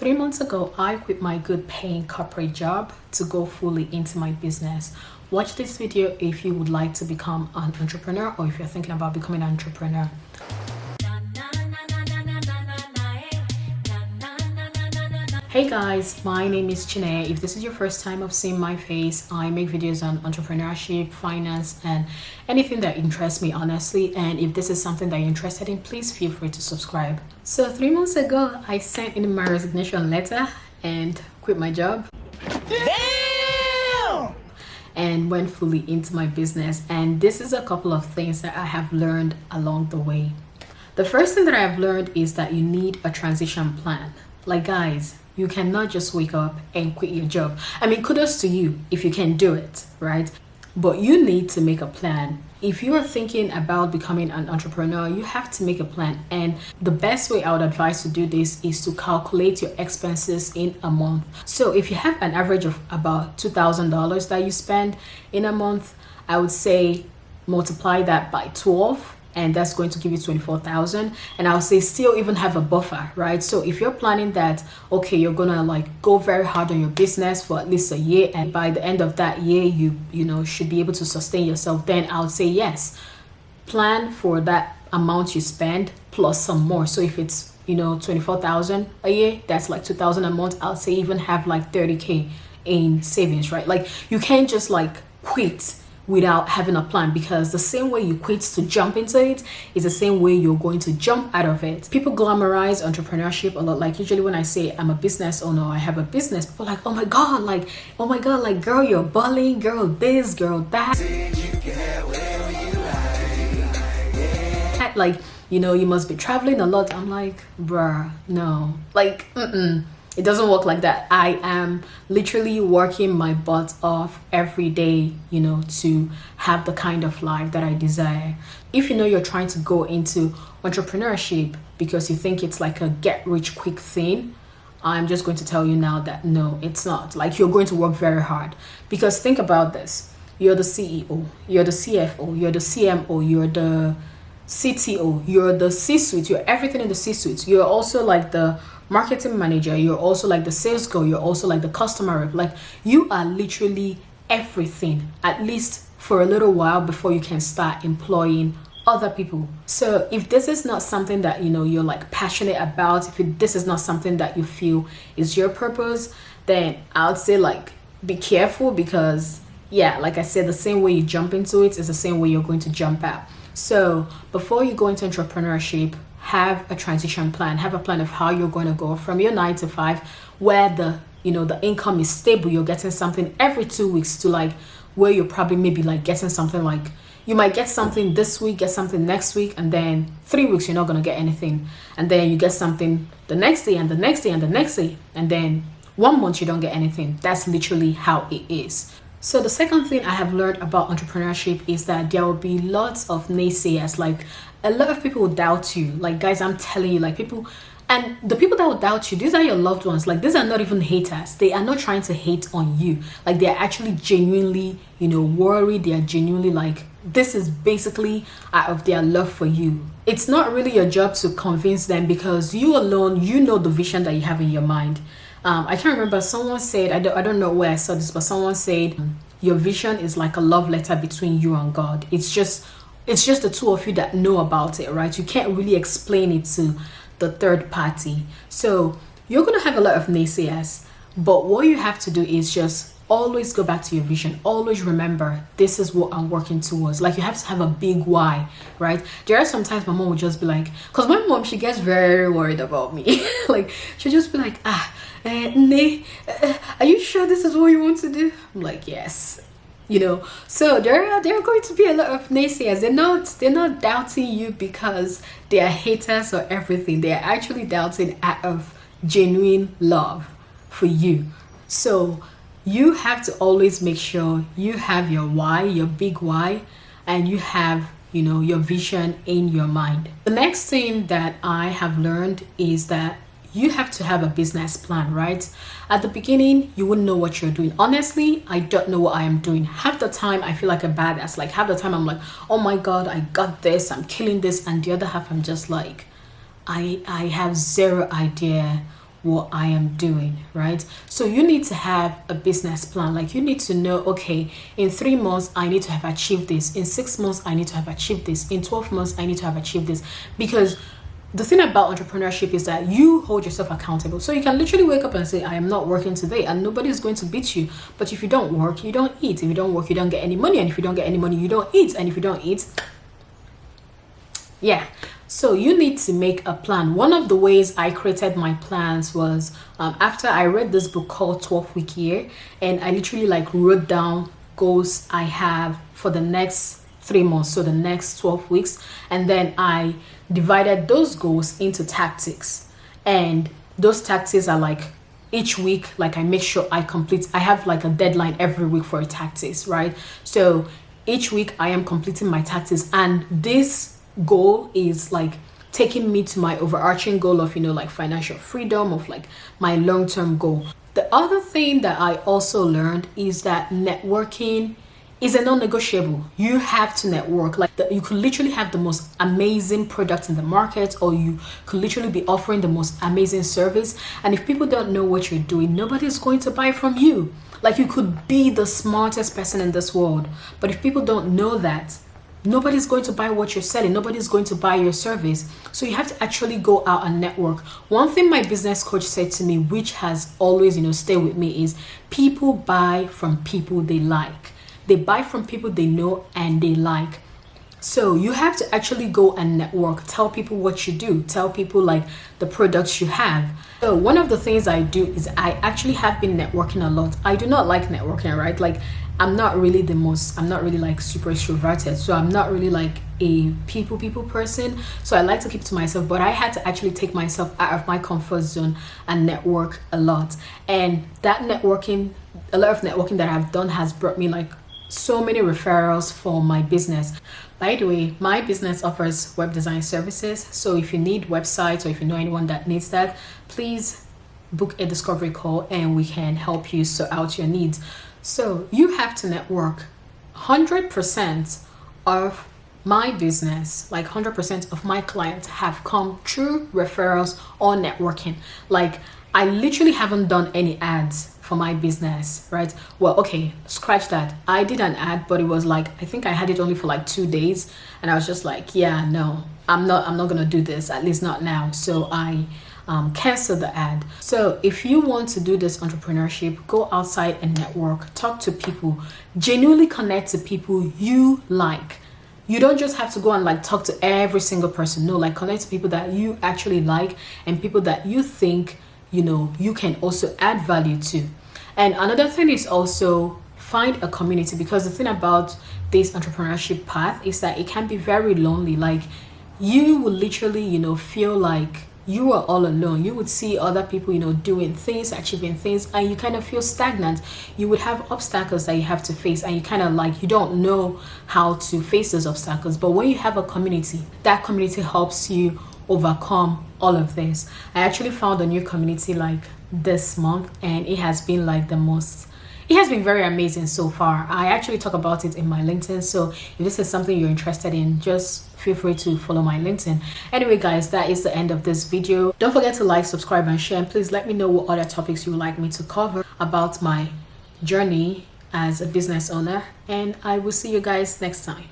3 months ago, I quit my good paying corporate job to go fully into my business. Watch this video if you would like to become an entrepreneur or if you're thinking about becoming an entrepreneur. Hey guys, my name is Chine. If this is your first time of seeing my face, I make videos on entrepreneurship, finance, and anything that interests me honestly. And if this is something that you're interested in, please feel free to subscribe. So 3 months ago, I sent in my resignation letter and quit my job. Damn! And went fully into my business. And this is a couple of things that I have learned along the way. The first thing that I have learned is that you need a transition plan. Like guys, you cannot just wake up and quit your job. I mean, kudos to you if you can do it, right? But you need to make a plan. If you are thinking about becoming an entrepreneur, you have to make a plan. And the best way I would advise to do this is to calculate your expenses in a month. So if you have an average of about $2,000 that you spend in a month, I would say multiply that by 12. And that's going to give you 24,000. And I'll say still even have a buffer, right? So if you're planning that, okay, you're gonna like go very hard on your business for at least a year, and by the end of that year, you know should be able to sustain yourself, then I would say yes, plan for that amount you spend plus some more. So if it's 24,000 a year, that's like 2,000 a month. I'll say even have like 30K in savings, right? Like you can't just like quit without having a plan, because the same way you quit to jump into it is the same way you're going to jump out of it. People glamorize entrepreneurship a lot. Like usually when I say I'm a business owner, I have a business, people are like, oh my god, like girl, you're balling, girl this, girl that. Like, you must be traveling a lot. I'm like, bruh, no, like it doesn't work like that. I am literally working my butt off every day, to have the kind of life that I desire. If you're trying to go into entrepreneurship because you think it's like a get rich quick thing, I'm just going to tell you now that no, it's not. Like you're going to work very hard, because think about this. You're the CEO, you're the CFO, you're the CMO, you're the CTO, you're the C-suite, you're everything in the C-suite. You're also like the marketing manager, you're also like the sales girl, you're also like the customer rep. Like you are literally everything, at least for a little while before you can start employing other people. So if this is not something that you're like passionate about, this is not something that you feel is your purpose, then I would say like be careful, because yeah, like I said, the same way you jump into it is the same way you're going to jump out. So before you go into entrepreneurship, have a transition plan. Have a plan of how you're going to go from your 9 to 5, where the income is stable. You're getting something every 2 weeks, to like where you're probably maybe like getting something, like you might get something this week, get something next week, and then 3 weeks you're not going to get anything, and then you get something the next day and the next day and the next day, and then 1 month you don't get anything. That's literally how it is. So the second thing I have learned about entrepreneurship is that there will be lots of naysayers. Like a lot of people will doubt you. Like guys, I'm telling you, like people, and the people that will doubt you, these are your loved ones. Like these are not even haters. They are not trying to hate on you. Like they're actually genuinely, worried. They are genuinely like, this is basically out of their love for you. It's not really your job to convince them, because you alone, the vision that you have in your mind. I can't remember, someone said, I don't know where I saw this, but someone said your vision is like a love letter between you and God. It's just the two of you that know about it, right? You can't really explain it to the third party. So you're going to have a lot of naysayers, but what you have to do is just always go back to your vision. Always remember, this is what I'm working towards. Like you have to have a big why, right? There are sometimes my mom would just be like, because my mom, she gets very worried about me. Like she'll just be like, are you sure this is what you want to do? I'm like, yes. So there are going to be a lot of naysayers. They're not doubting you because they are haters or everything. They are actually doubting out of genuine love for you. So you have to always make sure you have your why, your big why, and you have your vision in your mind. The next thing that I have learned is that you have to have a business plan, right? At the beginning, you wouldn't know what you're doing. Honestly, I don't know what I am doing. Half the time, I feel like a badass. Like half the time, I'm like, oh my God, I got this, I'm killing this. And the other half, I'm just like, I have zero idea what I am doing, right? So you need to have a business plan. Like you need to know, okay, in 3 months I need to have achieved this, in 6 months I need to have achieved this, in 12 months I need to have achieved this. Because the thing about entrepreneurship is that you hold yourself accountable. So you can literally wake up and say, I am not working today, and nobody is going to beat you. But if you don't work, you don't eat. If you don't work, you don't get any money. And if you don't get any money, you don't eat. And if you don't eat, yeah. So you need to make a plan. One of the ways I created my plans was after I read this book called 12-Week Year, and I literally like wrote down goals I have for the next 3 months, so the next 12 weeks, and then I divided those goals into tactics. And those tactics are like each week, like I make sure I complete. I have like a deadline every week for a tactics, right? So each week I am completing my tactics, and this goal is like taking me to my overarching goal of, you know, like financial freedom, of like my long-term goal. The other thing that I also learned is that networking is a non-negotiable. You have to network. Like you could literally have the most amazing product in the market, or you could literally be offering the most amazing service, and if people don't know what you're doing, nobody's going to buy from you. Like you could be the smartest person in this world, but if people don't know that, nobody's going to buy what you're selling. Nobody's going to buy your service. So you have to actually go out and network. One thing my business coach said to me, which has always, you know, stayed with me, is people buy from people they like. They buy from people they know and they like. So you have to actually go and network. Tell people what you do. Tell people like the products you have. So one of the things I do is I actually have been networking a lot. I do not like networking, right? Like I'm not really like super extroverted. So I'm not really like a people person. So I like to keep to myself, but I had to actually take myself out of my comfort zone and network a lot. And that networking, a lot of networking that I've done has brought me like so many referrals for my business. By the way, my business offers web design services. So if you need websites, or if you know anyone that needs that, please book a discovery call and we can help you sort out your needs. So you have to network. 100% of my business, like 100% of my clients have come through referrals or networking. Like I literally haven't done any ads for my business, right? Well, okay, scratch that. I did an ad, but it was like, I think I had it only for like 2 days, and I was just like, yeah, no, I'm not gonna do this, at least not now. So I canceled the ad. So if you want to do this entrepreneurship, go outside and network, talk to people, genuinely connect to people you like. You don't just have to go and like talk to every single person. No, like connect to people that you actually like and people that you think, you know, you can also add value to. And another thing is also find a community, because the thing about this entrepreneurship path is that it can be very lonely. Like you will literally, you know, feel like you are all alone. You would see other people, you know, doing things, achieving things, and you kind of feel stagnant. You would have obstacles that you have to face, and you kind of like, you don't know how to face those obstacles. But when you have a community, that community helps you overcome all of this. I actually found a new community like this month, and it has been like it has been very amazing so far. I actually talk about it in my LinkedIn, so if this is something you're interested in, just feel free to follow my LinkedIn. Anyway guys, that is the end of this video. Don't forget to like, subscribe and share, and please let me know what other topics you would like me to cover about my journey as a business owner, and I will see you guys next time.